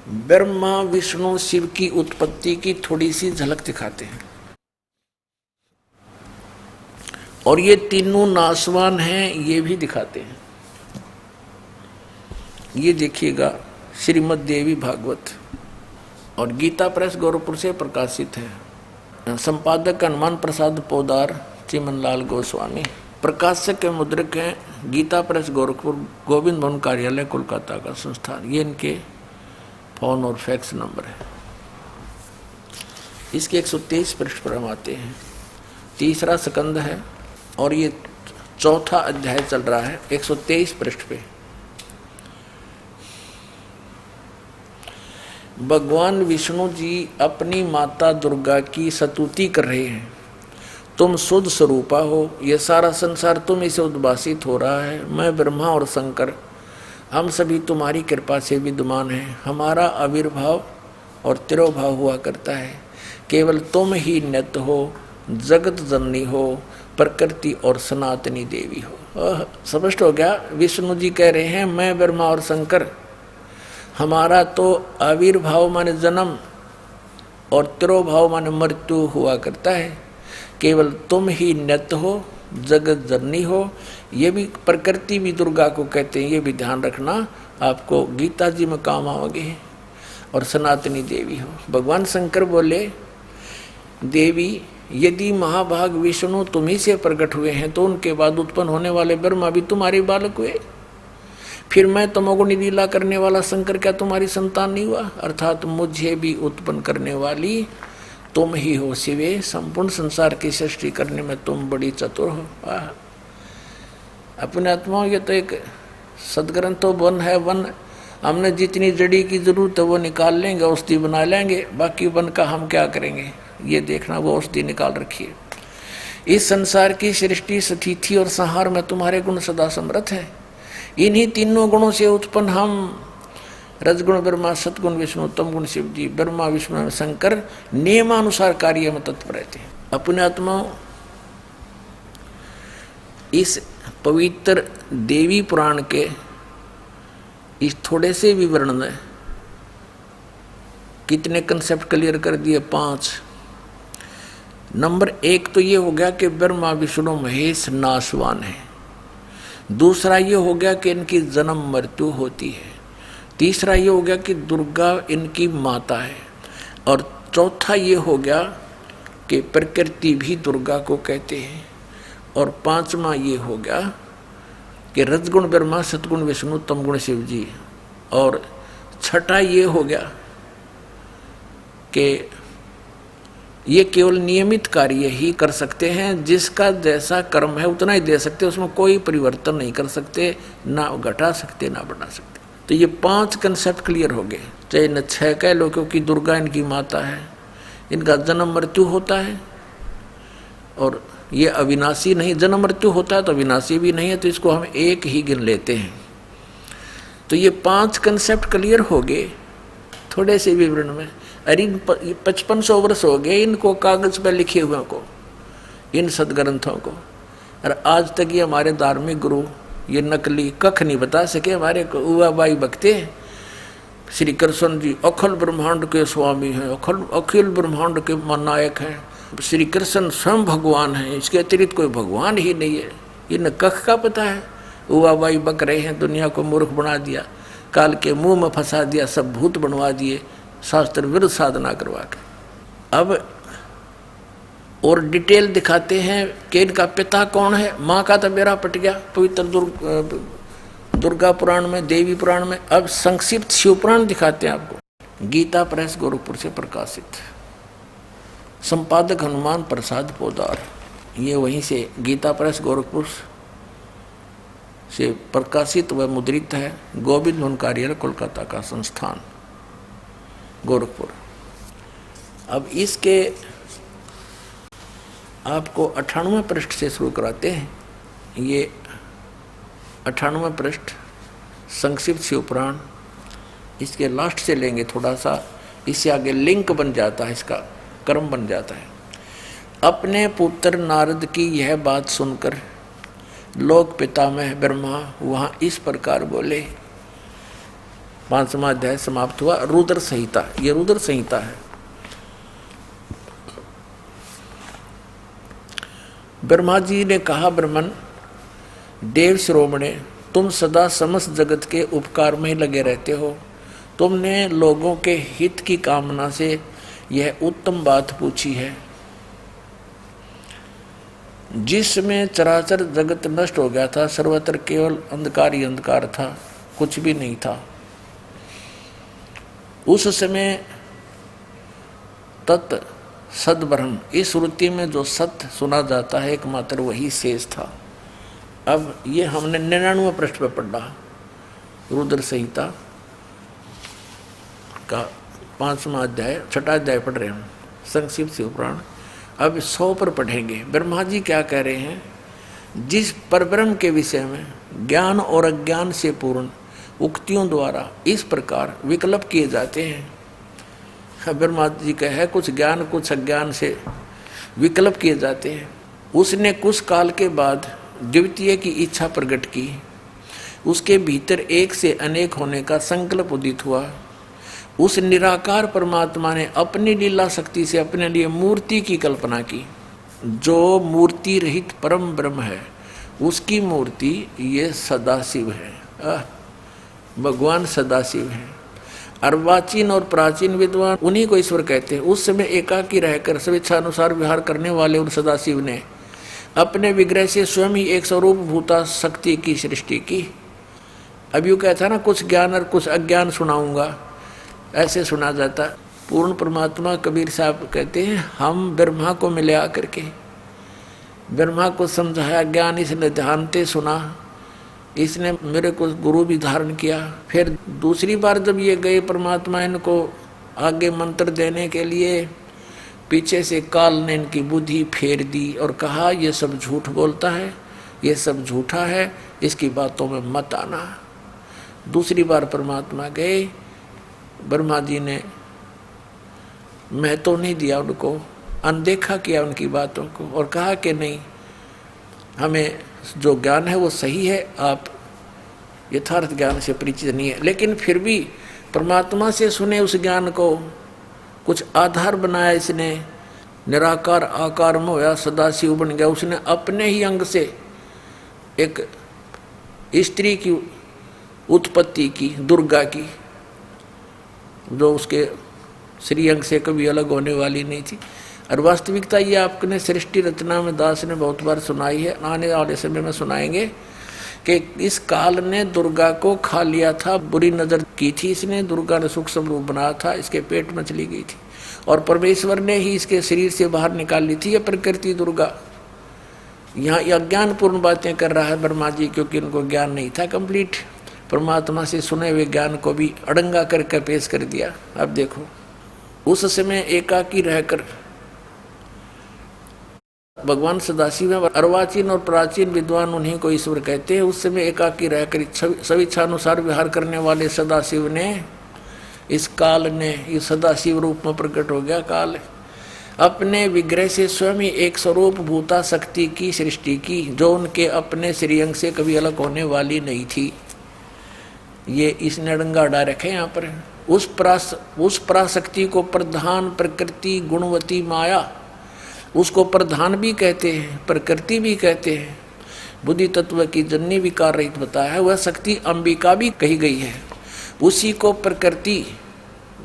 ब्रह्मा विष्णु शिव की उत्पत्ति की थोड़ी सी झलक दिखाते हैं। और ये तीनों नासवान हैं ये भी दिखाते हैं। ये देखिएगा श्रीमद् देवी भागवत और गीता प्रेस गोरखपुर से प्रकाशित है। संपादक हनुमान प्रसाद पोदार, चिमनलाल गोस्वामी। प्रकाशक के मुद्रक हैं गीता प्रेस गोरखपुर, गोविंद भवन कार्यालय कोलकाता का संस्थान। ये इनके फोन और फैक्स नंबर है। इसके 123 पृष्ठ पर हम आते हैं। तीसरा स्कंद है और ये चौथा अध्याय चल रहा है 123 पृष्ठ पे। भगवान विष्णु जी अपनी माता दुर्गा की स्तुति कर रहे हैं। तुम शुद्ध स्वरूपा हो, यह सारा संसार तुम इसे उद्भासित हो रहा है। मैं ब्रह्मा और शंकर हम सभी तुम्हारी कृपा से विद्यमान हैं। हमारा आविर्भाव और तिरोभाव हुआ करता है। केवल तुम ही नित्य हो, जगत जननी हो, प्रकृति और सनातनी देवी हो। स्पष्ट हो गया। विष्णु जी कह रहे हैं मैं ब्रह्मा और शंकर, हमारा तो आविर्भाव माने जन्म और तिरोभाव माने मृत्यु हुआ करता है। केवल तुम ही नित्य हो, जगत जननी हो। ये भी प्रकृति भी दुर्गा को कहते हैं, ये भी ध्यान रखना, आपको गीता जी में काम आओगे। और सनातनी देवी हो। भगवान शंकर बोले देवी यदि महाभाग विष्णु तुम्ही से प्रकट हुए हैं तो उनके बाद उत्पन्न होने वाले ब्रह्मा भी तुम्हारे बालक हुए। फिर मैं तमोगुणी लीला करने वाला शंकर क्या तुम्हारी संतान नहीं हुआ? अर्थात मुझे भी उत्पन्न करने वाली तुम ही हो शिवे। संपूर्ण संसार की सृष्टि करने में तुम बड़ी चतुर हो। अपने आत्माओं ये तो एक सदग्रंथ तो वन है। वन हमने जितनी जड़ी की जरूरत है वो निकाल लेंगे, औषधि बना लेंगे। बाकी वन का हम क्या करेंगे ये देखना, वो औषधि निकाल रखिए। इस संसार की सृष्टि स्थिति और संहार में तुम्हारे गुण सदा समर्थ है। इन्हीं तीनों गुणों से उत्पन्न हम रजगुण ब्रह्मा, सतगुण विष्णु, तम गुण शिव जी, ब्रह्मा विष्णु शंकर नियमानुसार कार्य में तत्पर रहते हैं। अपने आत्माओं इस पवित्र देवी पुराण के इस थोड़े से विवरण में कितने कंसेप्ट क्लियर कर दिए? 5। नंबर 1 तो ये हो गया कि ब्रह्मा विष्णु महेश नाशवान है। दूसरा ये हो गया कि इनकी जन्म मृत्यु होती है। तीसरा ये हो गया कि दुर्गा इनकी माता है। और चौथा ये हो गया कि प्रकृति भी दुर्गा को कहते हैं। और 5वां ये हो गया कि रजगुण ब्रह्मा, सतगुण विष्णु, तमगुण शिव जी। और 6ठा ये हो गया कि ये केवल नियमित कार्य ही कर सकते हैं। जिसका जैसा कर्म है उतना ही दे सकते, उसमें कोई परिवर्तन नहीं कर सकते, ना घटा सकते ना बढ़ा सकते। तो ये 5 कंसेप्ट क्लियर हो गए। चाहे न 6 कह लो, क्योंकि दुर्गा इनकी माता है, इनका जन्म मृत्यु होता है। और ये अविनाशी नहीं, जन्म मृत्यु होता है तो अविनाशी भी नहीं है, तो इसको हम एक ही गिन लेते हैं। तो ये 5 कंसेप्ट क्लियर हो गए थोड़े से विवरण में। अरे 5500 वर्ष हो गए इनको कागज पर लिखे हुए को, इन सदग्रंथों को। और आज तक ये हमारे धार्मिक गुरु ये नकली कख नहीं बता सके। हमारे उवाबाई बकते हैं श्री कृष्ण जी अखिल ब्रह्मांड के स्वामी हैं, अखिल ब्रह्मांड के नायक हैं, श्री कृष्ण स्वयं भगवान हैं, इसके अतिरिक्त कोई भगवान ही नहीं है। इन्हें कख का पता है? उवाबाई बक रहे हैं, दुनिया को मूर्ख बना दिया, काल के मुंह में फंसा दिया, सब भूत बनवा दिए, शास्त्र विरुद्ध साधना करवा के। अब और डिटेल दिखाते हैं कि इनका पिता कौन है। माँ का तो बेड़ा पट गया पवित्र दुर्गा पुराण में, देवी पुराण में। अब संक्षिप्त शिव पुराण दिखाते हैं आपको। गीता प्रेस गोरखपुर से प्रकाशित, संपादक हनुमान प्रसाद पोदार। ये वहीं से गीता प्रेस गोरखपुर से प्रकाशित व मुद्रित है। गोविंद भवन कार्यालय कोलकाता का संस्थान गोरखपुर। अब इसके आपको 98वें पृष्ठ से शुरू कराते हैं। ये 98वां पृष्ठ संक्षिप्त शिव पुराण, इसके लास्ट से लेंगे थोड़ा सा, इससे आगे लिंक बन जाता है, इसका क्रम बन जाता है। अपने पुत्र नारद की यह बात सुनकर लोक पितामह ब्रह्मा वहाँ इस प्रकार बोले। 5वां अध्याय समाप्त हुआ। रुद्र संहिता, ये रुद्र संहिता है। ब्रह्मा जी ने कहा, ब्रह्मन देव शिरोमणे, तुम सदा समस्त जगत के उपकार में लगे रहते हो। तुमने लोगों के हित की कामना से यह उत्तम बात पूछी है। जिसमें चराचर जगत नष्ट हो गया था, सर्वत्र केवल अंधकार ही अंधकार था, कुछ भी नहीं था। उस समय तत् सद्ब्रह्म, इस वृत्ति में जो सत्य सुना जाता है एकमात्र वही शेष था। अब ये हमने 99वें पृष्ठ पर पढ़ा, रुद्र संहिता का 5वां अध्याय, 6वां अध्याय पढ़ रहे हैं संक्षिप्त शिवपुराण। अब 100 पर पढ़ेंगे। ब्रह्मा जी क्या कह रहे हैं, जिस परब्रह्म के विषय में ज्ञान और अज्ञान से पूर्ण उक्तियों द्वारा इस प्रकार विकल्प किए जाते हैं। ब्रह्मा जी का है, कुछ ज्ञान कुछ अज्ञान से विकल्प किए जाते हैं। उसने कुछ काल के बाद द्वितीय की इच्छा प्रकट की, उसके भीतर एक से अनेक होने का संकल्प उदित हुआ। उस निराकार परमात्मा ने अपनी लीला शक्ति से अपने लिए मूर्ति की कल्पना की। जो मूर्ति रहित परम ब्रह्म है, उसकी मूर्ति ये सदाशिव है। भगवान सदाशिव है। अर्वाचीन और प्राचीन विद्वान उन्हीं को ईश्वर कहते हैं। उस समय एकाकी रहकर स्वेच्छानुसार विहार करने वाले उन सदाशिव ने अपने विग्रह से स्वयं ही एक स्वरूप भूता शक्ति की सृष्टि की। अब यूँ कहता ना, कुछ ज्ञान और कुछ अज्ञान सुनाऊंगा, ऐसे सुना जाता। पूर्ण परमात्मा कबीर साहब कहते हैं, हम ब्रह्मा को मिले आकर के, ब्रह्मा को समझाया, ज्ञान इसने ध्यानते सुना, इसने मेरे को गुरु भी धारण किया। फिर दूसरी बार जब ये गए परमात्मा इनको आगे मंत्र देने के लिए, पीछे से काल ने इनकी बुद्धि फेर दी और कहा, ये सब झूठ बोलता है, ये सब झूठा है, इसकी बातों में मत आना। दूसरी बार परमात्मा गए, ब्रह्मा जी ने महत्व नहीं दिया उनको, अनदेखा किया उनकी बातों को और कहा कि नहीं, हमें जो ज्ञान है वो सही है, आप यथार्थ ज्ञान से परिचित नहीं है। लेकिन फिर भी परमात्मा से सुने उस ज्ञान को कुछ आधार बनाया इसने, निराकार आकार में होया, सदाशिव बन गया। उसने अपने ही अंग से एक स्त्री की उत्पत्ति की, दुर्गा की, जो उसके श्रीअंग से कभी अलग होने वाली नहीं थी। और वास्तविकता ये आपने सृष्टि रचना में दास ने बहुत बार सुनाई है, आने वाले समय में सुनाएंगे कि इस काल ने दुर्गा को खा लिया था, बुरी नज़र की थी इसने, दुर्गा ने सूक्ष्म रूप बनाया था, इसके पेट में चली गई थी और परमेश्वर ने ही इसके शरीर से बाहर निकाल ली थी। ये प्रकृति दुर्गा यहाँ अज्ञानपूर्ण बातें कर रहा है ब्रह्मा जी, क्योंकि इनको ज्ञान नहीं था कंप्लीट। परमात्मा से सुने हुए ज्ञान को भी अड़ंगा करके पेश कर दिया। अब देखो, उस समय एकाकी रहकर भगवान सदाशिव है, अर्वाचीन और प्राचीन विद्वान उन्हीं को ईश्वर कहते हैं। उस समय एकाकी रहकर स्वेच्छानुसार विहार करने वाले सदाशिव ने, इस काल ने, ये सदाशिव रूप में प्रकट हो गया काल, अपने विग्रह से स्वयं ही एक स्वरूप भूता शक्ति की सृष्टि की, जो उनके अपने श्रीअंग से कभी अलग होने वाली नहीं थी। ये इसने अड़ंगा डाल रखे यहाँ पर। उस पराशक्ति को प्रधान प्रकृति गुणवती माया, उसको प्रधान भी कहते हैं, प्रकृति भी कहते हैं। बुद्धि तत्व की जननी विकार रहित बताया है, वह शक्ति अंबिका भी कही गई है। उसी को प्रकृति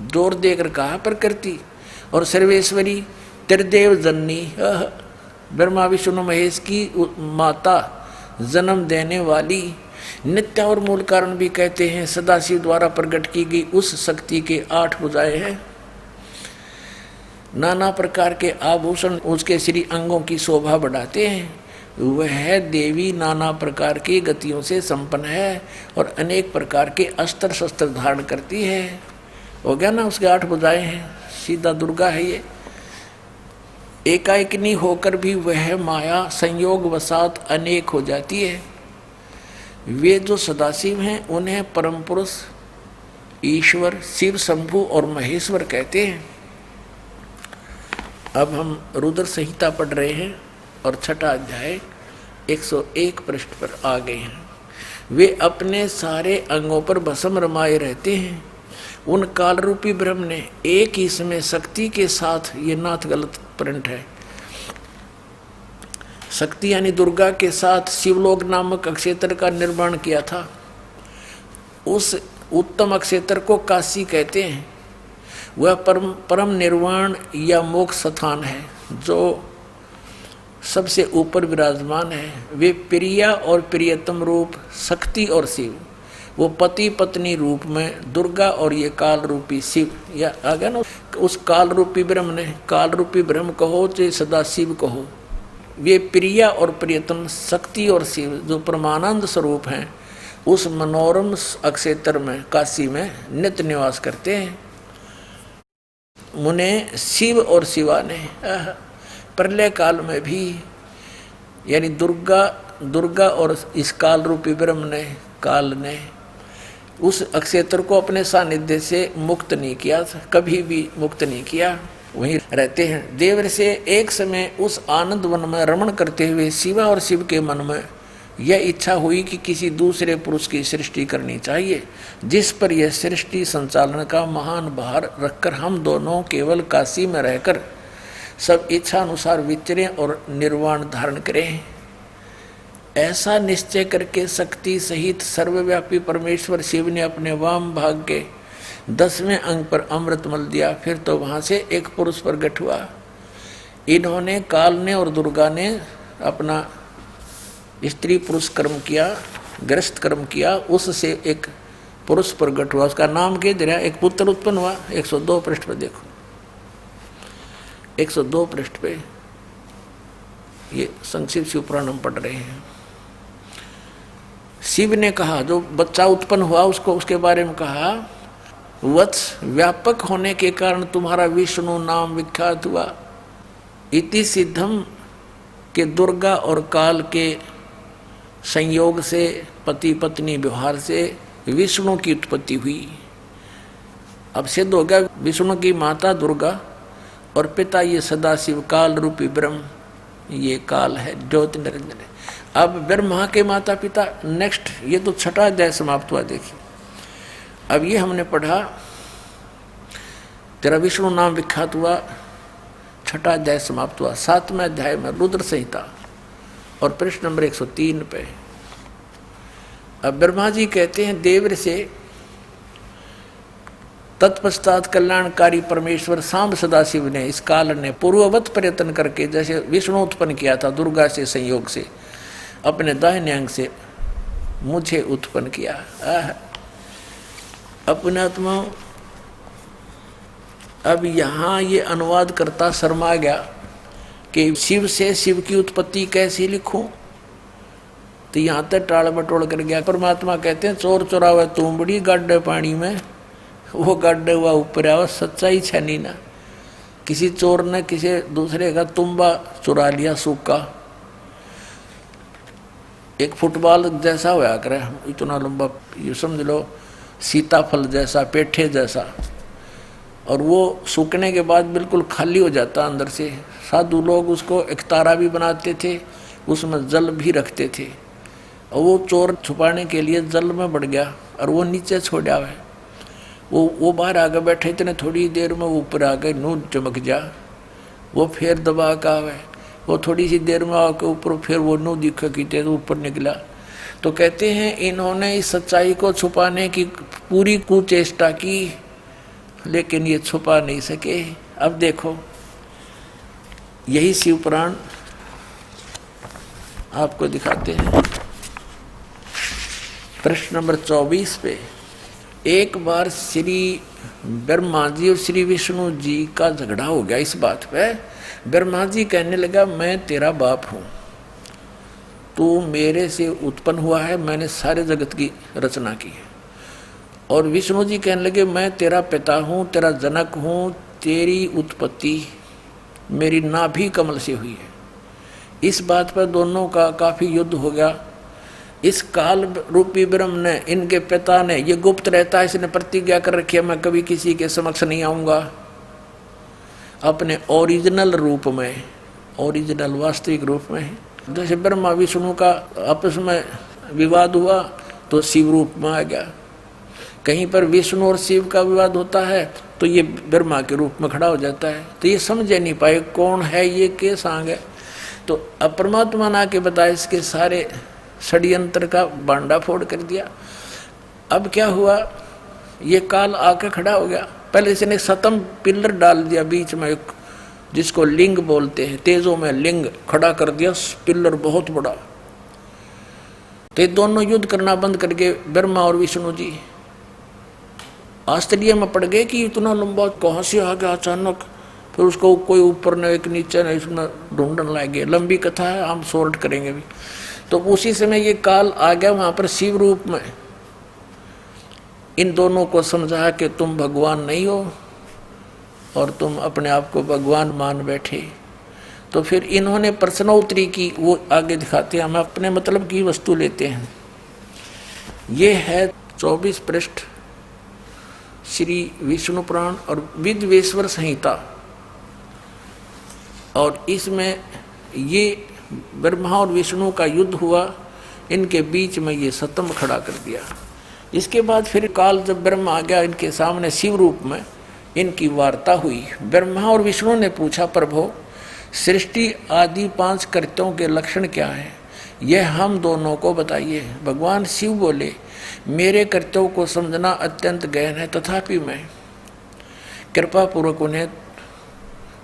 जोर देकर कहा प्रकृति, और सर्वेश्वरी त्रिदेव जननी, ब्रह्मा विष्णु महेश की माता, जन्म देने वाली, नित्य और मूल कारण भी कहते हैं। सदाशिव द्वारा प्रकट की गई उस शक्ति के 8 भुजाएं हैं, नाना प्रकार के आभूषण उसके श्री अंगों की शोभा बढ़ाते हैं। वह देवी नाना प्रकार की गतियों से संपन्न है और अनेक प्रकार के अस्त्र शस्त्र धारण करती है। हो गया ना, उसके 8 भुजाएं हैं, सीधा दुर्गा है ये। एकाएकिनी होकर भी वह माया संयोग वसात अनेक हो जाती है। वे जो सदाशिव हैं उन्हें परम पुरुष ईश्वर शिव शंभु और महेश्वर कहते हैं। अब हम रुद्र संहिता पढ़ रहे हैं और 6वां अध्याय 101 पृष्ठ पर आ गए हैं। वे अपने सारे अंगों पर भस्म रमाए रहते हैं। उन काल रूपी ब्रह्म ने एक ही समय शक्ति के साथ, ये नाथ गलत प्रिंट है, शक्ति यानी दुर्गा के साथ शिवलोक नामक अक्षेत्र का निर्माण किया था। उस उत्तम अक्षेत्र को काशी कहते हैं। वह परम निर्वाण या मोक्ष स्थान है जो सबसे ऊपर विराजमान है। वे प्रिया और प्रियतम रूप शक्ति और शिव, वो पति पत्नी रूप में दुर्गा और ये काल रूपी शिव, या आ गया ना। उस काल रूपी ब्रह्म ने, काल रूपी ब्रह्म कहो चाहे सदा शिव कहो, वे प्रिया और प्रियतम शक्ति और शिव जो परमानंद स्वरूप हैं, उस मनोरम अक्षेत्र में काशी में नित्य निवास करते हैं। मुने शिव और शिवा ने प्रलय काल में भी, यानी दुर्गा और इस काल रूपी ब्रह्म ने, काल ने उस अक्षेत्र को अपने सानिध्य से मुक्त नहीं किया, कभी भी मुक्त नहीं किया, वहीं रहते हैं। देवर से एक समय उस आनंद वन में रमण करते हुए शिवा और शिव के मन में यह इच्छा हुई कि किसी दूसरे पुरुष की सृष्टि करनी चाहिए, जिस पर यह सृष्टि संचालन का महान भार रखकर हम दोनों केवल काशी में रहकर सब इच्छा अनुसार विचरें और निर्वाण धारण करें। ऐसा निश्चय करके शक्ति सहित सर्वव्यापी परमेश्वर शिव ने अपने वाम भाग के 10वें अंग पर अमृत मल दिया। फिर तो वहां से एक पुरुष प्रकट हुआ। इन्होंने, काल ने और दुर्गा ने अपना स्त्री पुरुष कर्म किया, ग्रस्त कर्म किया, उससे एक पुरुष प्रकट हुआ। उसका नाम कह दिया, एक पुत्र उत्पन्न हुआ। 102 पृष्ठ पर देखो, 102 पृष्ठ पे ये संक्षिप्त शिव पुराण हम पढ़ रहे हैं। शिव ने कहा, जो बच्चा उत्पन्न हुआ उसको, उसके बारे में कहा, वत्स व्यापक होने के कारण तुम्हारा विष्णु नाम विख्यात हुआ। इति सिद्धम के दुर्गा और काल के संयोग से, पति पत्नी व्यवहार से विष्णु की उत्पत्ति हुई। अब सिद्ध हो गया विष्णु की माता दुर्गा और पिता ये सदाशिव काल रूपी ब्रह्म, ये काल है, ज्योति निरंजन है। अब ब्रह्मा के माता पिता, नेक्स्ट ये तो छठा अध्याय समाप्त हुआ। देखिए अब ये हमने पढ़ा, तेरा विष्णु नाम विख्यात हुआ, छठा अध्याय समाप्त हुआ। 7वें अध्याय में रुद्र संहिता और पृष्ठ नंबर 103 पे अब ब्रह्मा जी कहते हैं देवर से, तत्पश्चात कल्याणकारी परमेश्वर सांब सदाशिव ने, इस काल ने पूर्ववत प्रयत्न करके, जैसे विष्णु उत्पन्न किया था दुर्गा से संयोग से, अपने दाहिने अंग से मुझे उत्पन्न किया। अपने आत्मा। अब यहाँ ये अनुवाद करता शर्मा गया कि शिव से शिव की उत्पत्ति कैसे लिखूं, तो यहाँ तक टाल बटोल कर गया। परमात्मा कहते हैं, चोर चोरावे तुमबड़ी गड्ढे पानी में, वो गड्ढे हुआ ऊपर आवा, सच्चाई छनी ना। किसी चोर ने किसी दूसरे का तुम्बा चुरा लिया सूखा, एक फुटबॉल जैसा हुआ करे, इतना लंबा, ये समझ लो सीताफल जैसा, पेठे जैसा, और वो सूखने के बाद बिल्कुल खाली हो जाता अंदर से। साधु लोग उसको एक तारा भी बनाते थे, उसमें जल भी रखते थे, और वो चोर छुपाने के लिए जल में बढ़ गया और वो नीचे छोड़ा है। वो बाहर आगे बैठे, इतने थोड़ी देर में ऊपर आ गए, नूर चमक जा, वो फिर दबा का है, वो थोड़ी सी देर में आके ऊपर, फिर वो नू दिखा की तेज ऊपर निकला। तो कहते हैं इन्होंने इस सच्चाई को छुपाने की पूरी कुचेष्टा की, लेकिन ये छुपा नहीं सके। अब देखो यही शिव पुराण आपको दिखाते हैं। प्रश्न नंबर 24 पे, एक बार श्री ब्रह्मा जी और श्री विष्णु जी का झगड़ा हो गया इस बात पे। ब्रह्मा जी कहने लगा, मैं तेरा बाप हूँ, तू मेरे से उत्पन्न हुआ है, मैंने सारे जगत की रचना की है। और विष्णु जी कहने लगे, मैं तेरा पिता हूँ, तेरा जनक हूँ, तेरी उत्पत्ति मेरी नाभि कमल से हुई है। इस बात पर दोनों का काफ़ी युद्ध हो गया। इस काल रूपी ब्रह्म ने, इनके पिता ने, ये गुप्त रहता है, इसने प्रतिज्ञा कर रखी है, मैं कभी किसी के समक्ष नहीं आऊँगा, अपने ओरिजिनल रूप में, ओरिजिनल वास्तविक रूप में। जैसे ब्रह्मा विष्णु का आपस में विवाद हुआ तो शिव रूप में आ गया। कहीं पर विष्णु और शिव का विवाद होता है तो ये ब्रह्मा के रूप में खड़ा हो जाता है। तो ये समझे नहीं पाए कौन है ये, के सांग है। तो अब परमात्मा ने आके बताया, इसके सारे षड्यंत्र का बांडा फोड़ कर दिया। अब क्या हुआ, ये काल आके खड़ा हो गया। पहले इसने सतम पिलर डाल दिया बीच में, एक जिसको लिंग बोलते हैं, तेजों में लिंग खड़ा कर दिया, पिलर बहुत बड़ा। तो ये दोनों युद्ध करना बंद करके ब्रह्मा और विष्णु जी आश्चर्य में पड़ गए कि इतना लंबा कहाँ से आ गया अचानक। फिर उसको कोई ऊपर न एक नीचे न, इसमें ढूंढने लगे। लंबी कथा है, हम शॉर्ट करेंगे भी। तो उसी समय ये काल आ गया वहां पर शिव रूप में। इन दोनों को समझा कि तुम भगवान नहीं हो और तुम अपने आप को भगवान मान बैठे। तो फिर इन्होंने प्रश्नोत्तरी की, वो आगे दिखाते हैं। हम अपने मतलब की वस्तु लेते हैं। ये है 24 पृष्ठ श्री विष्णु पुराण और विद्वेश्वर संहिता। और इसमें ये ब्रह्मा और विष्णु का युद्ध हुआ, इनके बीच में ये सतम खड़ा कर दिया। इसके बाद फिर काल जब ब्रह्मा आ गया इनके सामने शिव रूप में, इनकी वार्ता हुई। ब्रह्मा और विष्णु ने पूछा, प्रभु सृष्टि आदि 5 कृत्यों के लक्षण क्या हैं, यह हम दोनों को बताइए। भगवान शिव बोले, मेरे कृत्यों को समझना अत्यंत गहन है, तथापि मैं कृपा पूर्वक उन्हें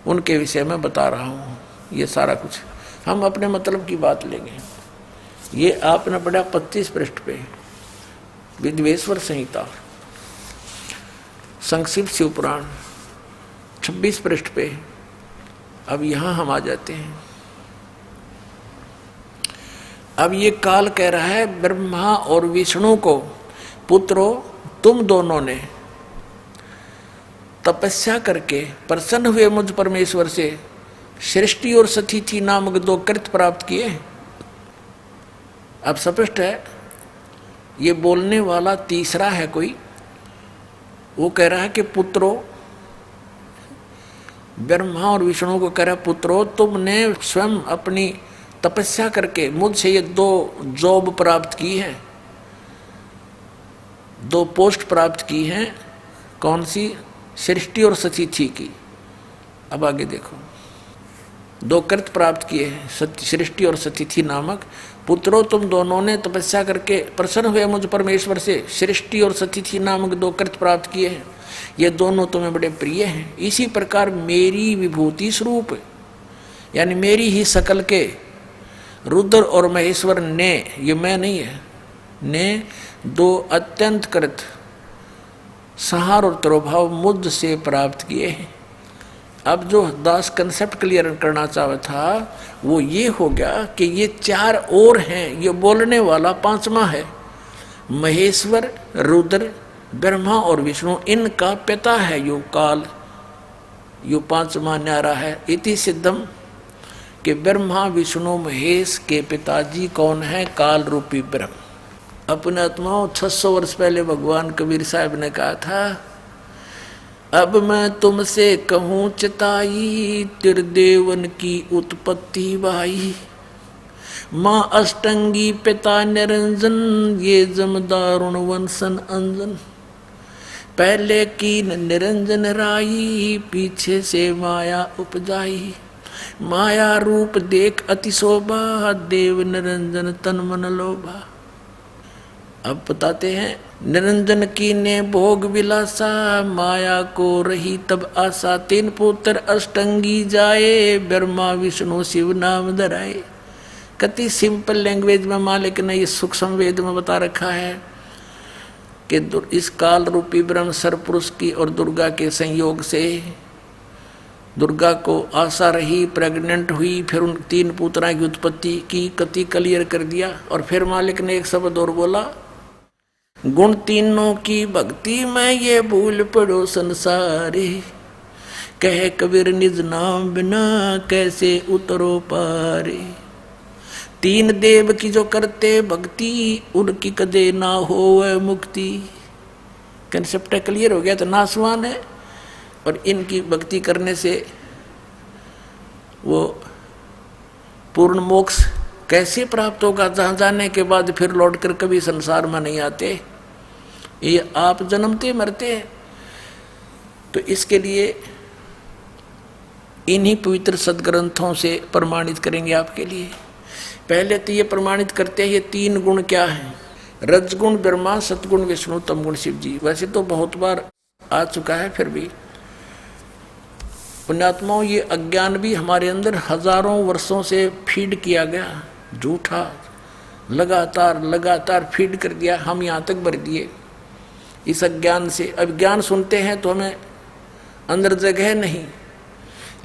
उनके विषय में बता रहा हूँ। ये सारा कुछ हम अपने मतलब की बात लेंगे। ये आपने पढ़ा 25 पृष्ठ पे विद्वेश्वर संहिता, संक्षिप्त शिव पुराण 26 पृष्ठ पे। अब यहाँ हम आ जाते हैं। अब ये काल कह रहा है ब्रह्मा और विष्णु को, पुत्रों तुम दोनों ने तपस्या करके प्रसन्न हुए मुझ परमेश्वर से सृष्टि और सतिथि नामक 2 कृत्य प्राप्त किए। अब स्पष्ट है, ये बोलने वाला तीसरा है कोई। वो कह रहा है कि पुत्रों, ब्रह्मा और विष्णु को कह रहा है, पुत्रों तुमने स्वयं अपनी तपस्या करके मुझसे ये 2 जॉब प्राप्त की है, 2 पोस्ट प्राप्त की हैं। कौन सी? सृष्टि और सतिथि की। अब आगे देखो, 2 कृत्य प्राप्त किए हैं, सृष्टि और सतिथि नामक। पुत्रों तुम दोनों ने तपस्या करके प्रसन्न हुए मुझ परमेश्वर से सृष्टि और सतिथि नामक 2 कृत्य प्राप्त किए हैं। ये दोनों तुम्हें बड़े प्रिय हैं। इसी प्रकार मेरी विभूति स्वरूप, यानी मेरी ही शकल के रुद्र और महेश्वर ने, ये मैं नहीं है, ने 2 अत्यंत कृत संहार और तिरोभाव मुझ से प्राप्त किए हैं। अब जो दास कंसेप्ट क्लियर करना चाहता था वो ये हो गया कि ये 4 और हैं, ये बोलने वाला 5वां है। महेश्वर, रुद्र, ब्रह्मा और विष्णु, इनका पिता है यो काल, यो 5वां न्यारा है। इति सिद्धम कि ब्रह्मा विष्णु महेश के पिताजी कौन है? काल रूपी ब्रह्म। अपने आत्माओं 600 वर्ष पहले भगवान कबीर साहब ने कहा था, अब मैं तुमसे कहूँ चिताई, त्रिदेवन की उत्पत्ति बाई। माँ अष्टंगी पिता निरंजन, ये जमदारुण वंशन अंजन। पहले की निरंजन राई, पीछे से माया उपजाई। माया रूप देख अति शोभा, देव निरंजन तन मन लोभा। अब बताते हैं, निरंजन की ने भोग विलासा, माया को रही तब आशा। 3 पुत्र अष्टंगी जाए, ब्रह्मा विष्णु शिव नाम धराए। कति सिंपल लैंग्वेज में मालिक ने ये सूक्ष्म वेद में बता रखा है कि इस काल रूपी ब्रह्म सरपुरुष की और दुर्गा के संयोग से दुर्गा को आशा रही, प्रेग्नेंट हुई, फिर उन 3 पुत्रा की उत्पत्ति की। कति क्लियर कर दिया। और फिर मालिक ने एक शब्द और बोला, गुण तीनों की भक्ति में ये भूल पड़ो संसारे। कहे कबीर निज नाम बिना कैसे उतरो पारे। 3 देव की जो करते भक्ति, उनकी कदे ना हो मुक्ति। कंसेप्ट क्लियर हो गया। तो नासवान है और इनकी भक्ति करने से वो पूर्ण मोक्ष कैसे प्राप्त होगा? जहाँ जाने के बाद फिर लौट कर कभी संसार में नहीं आते, ये आप जन्मते मरते हैं। तो इसके लिए इन्हीं पवित्र सदग्रंथों से प्रमाणित करेंगे आपके लिए। पहले तो ये प्रमाणित करते हैं ये 3 गुण क्या हैं, रजगुण ब्रह्मा, सतगुण विष्णु, तमगुण शिव जी। वैसे तो बहुत बार आ चुका है, फिर भी पुण्यात्माओं ये अज्ञान भी हमारे अंदर हजारों वर्षों से फीड किया गया, झूठा लगातार लगातार फीड कर दिया, हम यहाँ तक भर दिए इस अज्ञान से। अब ज्ञान सुनते हैं तो हमें अंदर जगह नहीं,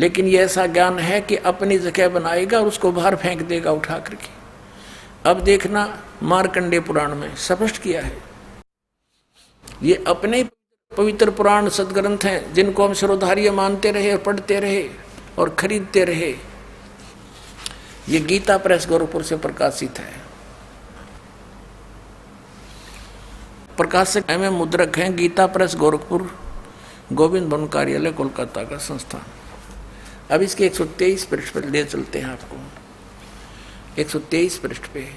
लेकिन ये ऐसा ज्ञान है कि अपनी जगह बनाएगा और उसको बाहर फेंक देगा उठा करके। अब देखना मार्कंडेय पुराण में स्पष्ट किया है, ये अपने पवित्र पुराण सदग्रंथ हैं जिनको हम शिरोधार्य मानते रहे और पढ़ते रहे और खरीदते रहे। ये गीता प्रेस गोरखपुर से प्रकाशित है, प्रकाशक एवं मुद्रक हैं गीता प्रेस गोरखपुर, गोविंद भवन कार्यालय कोलकाता का संस्थान। अब इसके 123 पृष्ठ पर ले चलते हैं आपको, 123 पृष्ठ पे।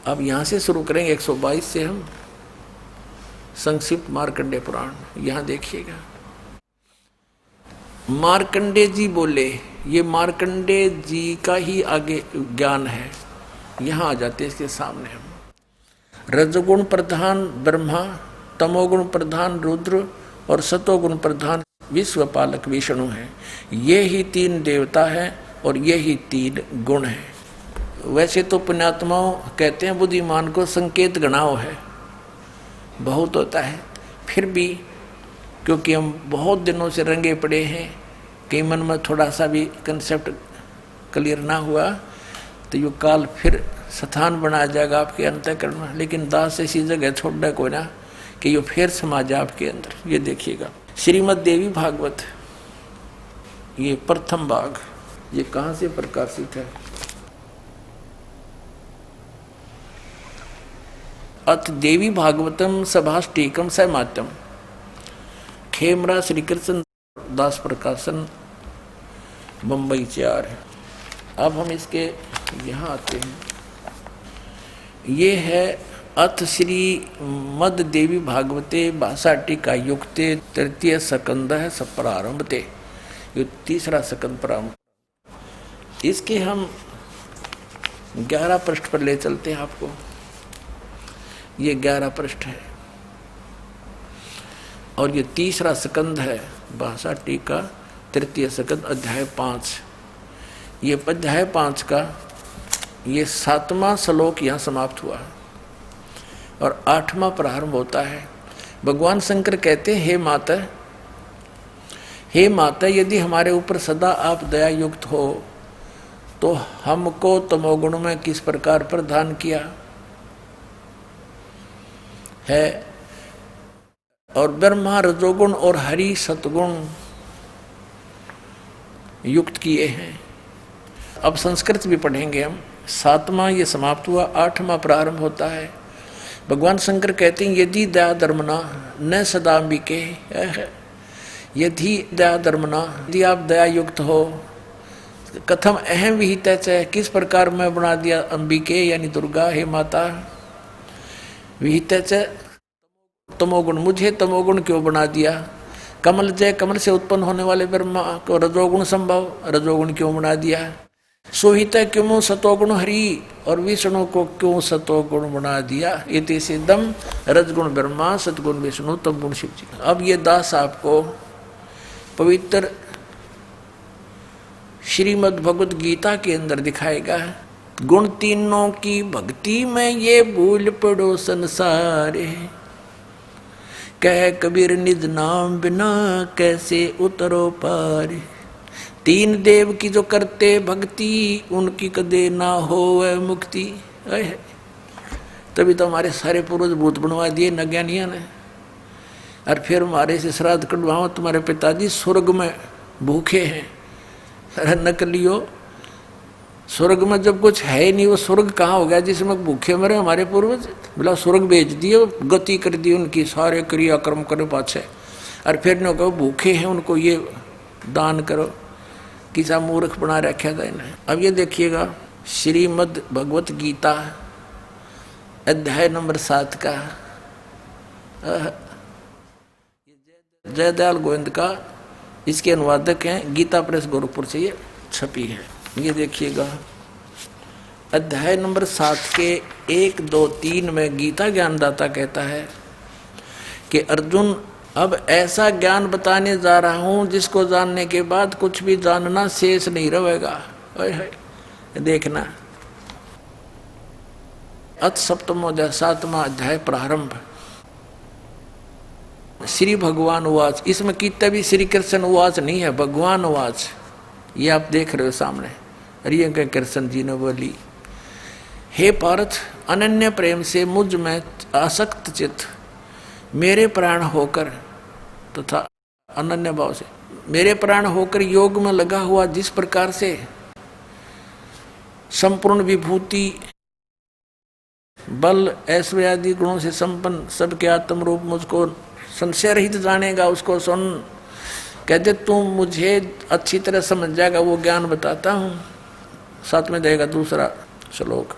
अब यहां से शुरू करेंगे 122 से हम संक्षिप्त मार्कंडेय पुराण। यहां देखिएगा, मार्कंडेय जी बोले, ये मार्कंडेय जी का ही आगे ज्ञान है। यहां आ जाते इसके सामने हम, रजगुण प्रधान ब्रह्मा, तमोगुण प्रधान रुद्र और सतोगुण प्रधान विश्वपालक विष्णु है। ये ही 3 देवता है और ये ही 3 गुण है। वैसे तो पुण्यात्माओं कहते हैं बुद्धिमान को संकेत गणाओ है, बहुत होता है, फिर भी क्योंकि हम बहुत दिनों से रंगे पड़े हैं, कई मन में थोड़ा सा भी कंसेप्ट क्लियर ना हुआ तो ये काल फिर स्थान बना जाएगा आपके अंतःकरण में। लेकिन दास ऐसी जगह छोड़ने को ना कि ये फिर समा जाए आपके अंदर। ये देखिएगा श्रीमद् देवी भागवत, ये प्रथम भाग, ये कहाँ से प्रकाशित है? अथ देवी भागवतम सभाष्टीकम सहमात्यम, खेमरा श्री कृष्ण दास प्रकाशन, बम्बई 4 है। अब हम इसके यहाँ आते हैं, ये है अथ श्री मद देवी भागवते भाषा टीका युक्ते तृतीय स्कंद है सब प्रारंभते, ये 3रा स्कंद प्रारंभ। इसके हम 11 पृष्ठ पर ले चलते हैं आपको, ये 11 पृष्ठ है और ये 3रा स्कंद है भाषा टीका तृतीय स्कंद अध्याय 5। ये अध्याय 5 का ये 7वां श्लोक यहाँ समाप्त हुआ और 8वां प्रारंभ होता है। भगवान शंकर कहते हैं, हे माता यदि हमारे ऊपर सदा आप दया युक्त हो तो हमको तमोगुण में किस प्रकार प्रदान किया है, और ब्रह्मा रजोगुण और हरि सतगुण युक्त किए हैं। अब संस्कृत भी पढ़ेंगे हम। 7वां ये समाप्त हुआ, 8वां प्रारंभ होता है। भगवान शंकर कहते हैं, यदि दया धर्मना न सदाम्बिके, यदि दया धर्मना, यदि आप दया युक्त हो, कथम अहम विहित है, किस प्रकार मैं बना दिया अंबिके यानी दुर्गा, हे माता, विहित तमोगुण, मुझे तमोगुण क्यों बना दिया, कमल जय, कमल से उत्पन्न होने वाले ब्रह्मा को रजोगुण संभव, रजोगुण क्यों बना दिया, सोहित क्यों सतोगुण हरि, और विष्णु को क्यों सतोगुण बना दिया, इति सिद्धम रजगुण ब्रह्मा सतगुण विष्णु तमगुण शिव जी। अब ये दास आपको पवित्र श्रीमद् भगवद गीता के अंदर दिखाएगा। गुण तीनों की भक्ति में ये भूल पड़ो संसार, कह कबीर निज नाम बिना कैसे उतरो पार, 3 देव की जो करते भक्ति उनकी कदे ना होवे मुक्ति। तभी तो हमारे सारे पूर्वज भूत बनवा दिए नज्ञानिया ने, और फिर हमारे से श्राद्ध कटवाओ, तुम्हारे पिताजी स्वर्ग में भूखे हैं। अरे नकलियो, स्वर्ग में जब कुछ है ही नहीं, वो स्वर्ग कहाँ हो गया जिसमें भूखे मरे हमारे पूर्वज? बोला स्वर्ग भेज दिए, गति कर दी उनकी, सारे क्रियाक्रम करे पाछे, और फिर न कहो भूखे हैं उनको ये दान करो। किसा मूर्ख बना रखा था इन्हें। अब ये देखिएगा श्रीमद् भगवत गीता अध्याय नंबर 7 का जयदयाल गोविंद का इसके अनुवादक हैं, गीता प्रेस गोरखपुर से ये छपी है। ये देखिएगा अध्याय नंबर 7 के 1, 2, 3 में गीता ज्ञानदाता कहता है कि अर्जुन अब ऐसा ज्ञान बताने जा रहा हूं जिसको जानने के बाद कुछ भी जानना शेष नहीं रहेगा। देखना अथ सप्तमोध्याय 7वां अध्याय प्रारंभ। श्री भगवान उवाच, इसमें कितना भी श्री कृष्ण उवाच नहीं है, भगवान उवाच। ये आप देख रहे हो सामने। अरे कृष्ण जी ने बोली, हे पार्थ, अनन्य प्रेम से मुझ में आसक्त चित्त मेरे प्राण होकर तथा अनन्य भाव से मेरे प्राण होकर योग में लगा हुआ जिस प्रकार से संपूर्ण विभूति बल ऐश्वर्य आदि गुणों से संपन्न सबके आत्म रूप मुझको संशय रहित जानेगा, उसको सुन कहते तुम मुझे अच्छी तरह समझ जाएगा, वो ज्ञान बताता हूं। साथ में देगा दूसरा श्लोक,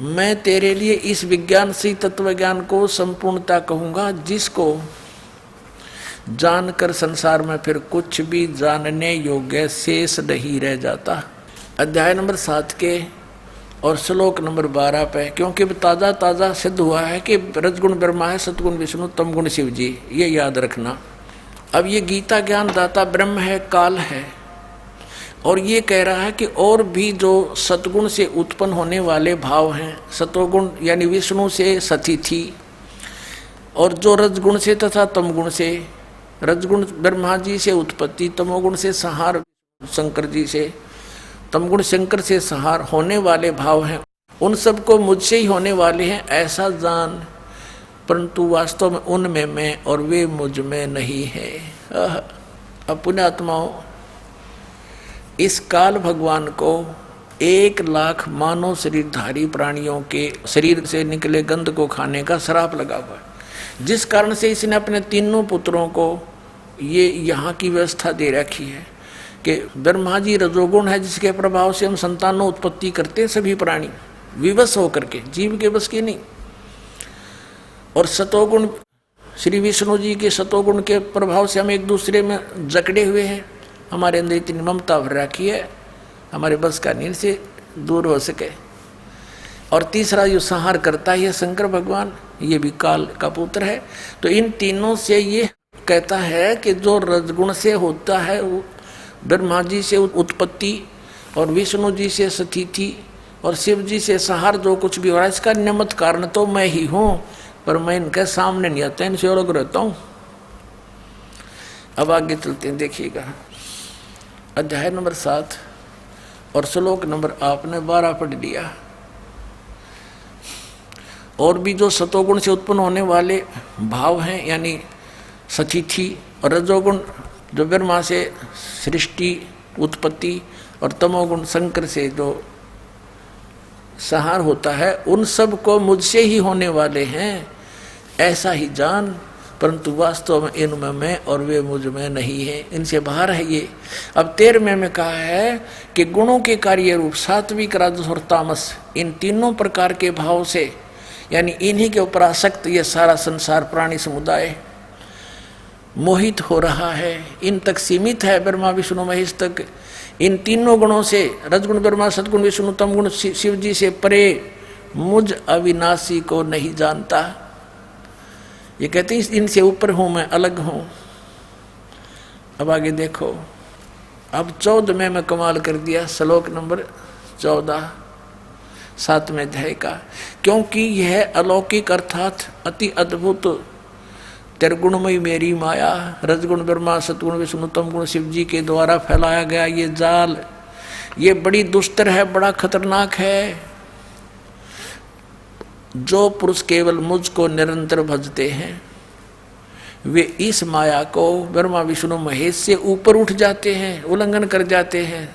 मैं तेरे लिए इस विज्ञान से तत्व ज्ञान को संपूर्णता कहूंगा जिसको जानकर संसार में फिर कुछ भी जानने योग्य शेष नहीं रह जाता। अध्याय नंबर 7 के और श्लोक नंबर 12 पे, क्योंकि ताज़ा ताज़ा सिद्ध हुआ है कि रजगुण ब्रह्मा है, सतगुण विष्णु, तमगुण शिव जी, ये याद रखना। अब ये गीता ज्ञान दाता ब्रह्म है, काल है, और ये कह रहा है कि और भी जो सतगुण से उत्पन्न होने वाले भाव हैं, सतोगुण यानी विष्णु से सतिथि, और जो रजगुण से तथा तमगुण से, रजगुण ब्रह्मा जी से उत्पत्ति, तमोगुण से संहार शंकर जी से, तमगुण शंकर से संहार होने वाले भाव हैं, उन सबको मुझसे ही होने वाले हैं ऐसा जान, परंतु वास्तव में उनमें मैं और वे मुझ में नहीं है। अब पुण्यात्माओं, इस काल भगवान को 1,00,000 मानव शरीरधारी प्राणियों के शरीर से निकले गंध को खाने का श्राप लगा हुआ है, जिस कारण से इसने अपने तीनों पुत्रों को ये यहाँ की व्यवस्था दे रखी है कि ब्रह्मा जी रजोगुण है, जिसके प्रभाव से हम संतानों उत्पत्ति करते हैं सभी प्राणी विवश होकर के, जीव के बस की नहीं, और सतोगुण श्री विष्णु जी के सतोगुण के प्रभाव से हम एक दूसरे में जकड़े हुए हैं, हमारे अंदर इतनी ममता भर रखी है, हमारे बस का नींद से दूर हो सके। और तीसरा जो संहार करता है शंकर भगवान, ये भी काल का पुत्र है। तो इन तीनों से ये कहता है कि जो रजगुण से होता है ब्रह्मा जी से उत्पत्ति, और विष्णु जी से स्थिति, और शिव जी से संहार जो कुछ भी हो रहा है, इसका निमित्त कारण तो मैं ही हूँ, पर मैं इनके सामने नहीं आता, इनसे अलग रहता हूँ। अब आगे चलते हैं, देखिएगा अध्याय नंबर 7 और श्लोक नंबर आपने 12 पढ़ लिया। और भी जो सतोगुण से उत्पन्न होने वाले भाव हैं, यानी सतिथि, और रजोगुण जो ब्रह्मा से सृष्टि उत्पत्ति, और तमोगुण शंकर से जो संहार होता है, उन सब को मुझसे ही होने वाले हैं ऐसा ही जान, परंतु वास्तव में इनमें मैं और वे मुझ में नहीं है, इनसे बाहर है ये। अब 13वें में कहा है कि गुणों के कार्य रूप सात्विक, राजस और तामस, इन तीनों प्रकार के भाव से, यानी इन्हीं के ऊपर आसक्त ये सारा संसार प्राणी समुदाय मोहित हो रहा है, इन तक सीमित है, ब्रह्मा विष्णु महेश तक। इन तीनों गुणों से, रजगुण ब्रह्मा, सतगुण विष्णु, तमगुण शिव जी से परे मुझ अविनाशी को नहीं जानता। ये कहते हैं इनसे ऊपर हूं मैं, अलग हूं। अब आगे देखो, अब 14वें में कमाल कर दिया, श्लोक नंबर 14 7वें अध्याय का, क्योंकि यह अलौकिक अर्थात अति अद्भुत त्रिगुणमयी मेरी माया, रजगुण ब्रह्मा, सतगुण विष्णु, तमगुण शिव जी के द्वारा फैलाया गया ये जाल, ये बड़ी दुस्तर है, बड़ा खतरनाक है। जो पुरुष केवल मुझको निरंतर भजते हैं, वे इस माया को ब्रह्मा विष्णु महेश से ऊपर उठ जाते हैं, उल्लंघन कर जाते हैं।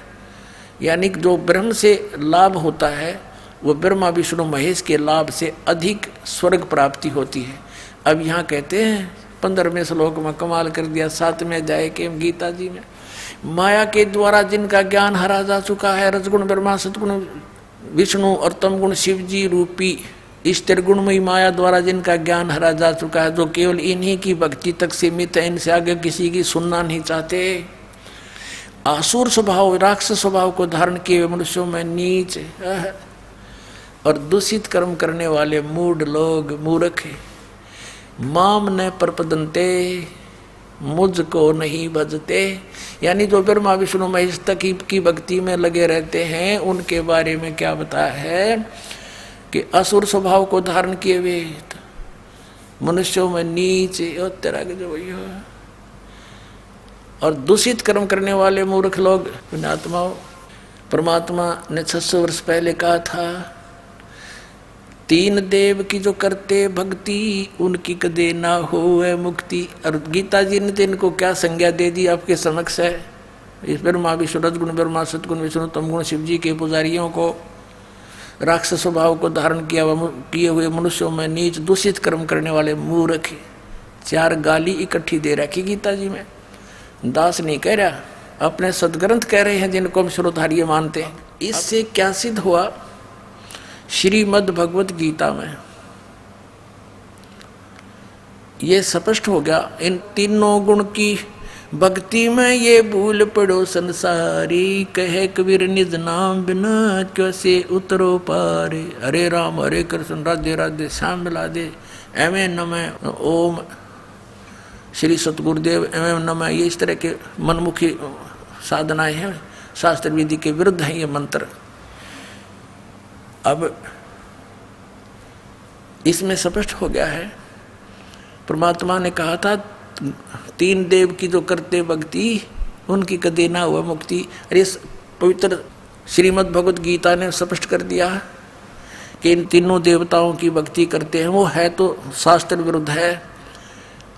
यानी जो ब्रह्म से लाभ होता है, वो ब्रह्मा विष्णु महेश के लाभ से अधिक स्वर्ग प्राप्ति होती है। अब यहाँ कहते हैं 15वें श्लोक में कमाल कर दिया 7वें अध्याय के गीता जी में, माया के द्वारा जिनका ज्ञान हरा जा चुका है, रजगुण ब्रह्मा, सतगुण विष्णु और तमगुण शिव जी रूपी इस त्रिगुणमयी माया द्वारा जिनका ज्ञान हरा जा चुका है, जो केवल इन्हीं की भक्ति तक सीमित है, इनसे आगे किसी की सुनना नहीं चाहते। आसुर स्वभाव, राक्षस स्वभाव को धारण किए मनुष्यों में नीच और दूषित कर्म करने वाले मूढ़ लोग, मूर्ख, माम न प्रपदन्ते, मुझको नहीं भजते, यानी जो ब्रह्मा विष्णु महेश तक की भक्ति में लगे रहते हैं, उनके बारे में क्या बताया है कि असुर स्वभाव को धारण किए हुए मनुष्यों में नीच और तेरा के जो और दूषित कर्म करने वाले मूर्ख लोग, पुण्यात्माओं, परमात्मा ने 600 वर्ष पहले कहा था, तीन देव की जो करते भक्ति उनकी कदे ना होवे मुक्ति। और गीता जी ने तो इनको क्या संज्ञा दे दी आपके समक्ष है। इस ब्रह्मा विष्णु, रजगुण ब्रह्मा, सतगुण विष्णु, तमगुण शिव जी के पुजारियों को, राक्षस स्वभाव को धारण किए हुए मनुष्यों में नीच दूषित कर्म करने वाले मूर्ख, 4 गाली इकट्ठी दे रखी गीता जी में। दास नहीं कह रहा, अपने सदग्रंथ कह रहे हैं जिनको हम श्रोधार्य मानते हैं। इससे क्या सिद्ध हुआ? श्रीमद् भगवत गीता में ये स्पष्ट हो गया, इन तीनों गुण की भक्ति में ये भूल पड़ो संसारी, कहे कबीर निज नाम बिना कैसे उतरो पारे। हरे राम हरे कृष्ण राधे राधे श्याम मिला दे, एवं नमः ओम श्री सतगुरुदेव एवं नमः, ये इस तरह के मनमुखी साधनाएं हैं, शास्त्र विधि के विरुद्ध है ये मंत्र। अब इसमें स्पष्ट हो गया है, परमात्मा ने कहा था तीन देव की जो करते भक्ति उनकी कदे ना हुआ मुक्ति। अरे पवित्र श्रीमद् भगवत गीता ने स्पष्ट कर दिया कि इन तीनों देवताओं की भक्ति करते हैं, वो है तो शास्त्र विरुद्ध है।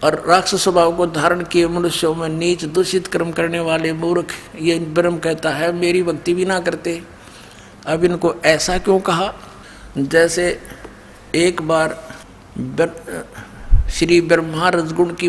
और राक्षस स्वभाव को धारण किए मनुष्यों में नीच दूषित कर्म करने वाले मूर्ख, ये ब्रह्म कहता है मेरी भक्ति भी ना करते। अब इनको ऐसा क्यों कहा? जैसे एक बार श्री ब्रह्मा रजगुण की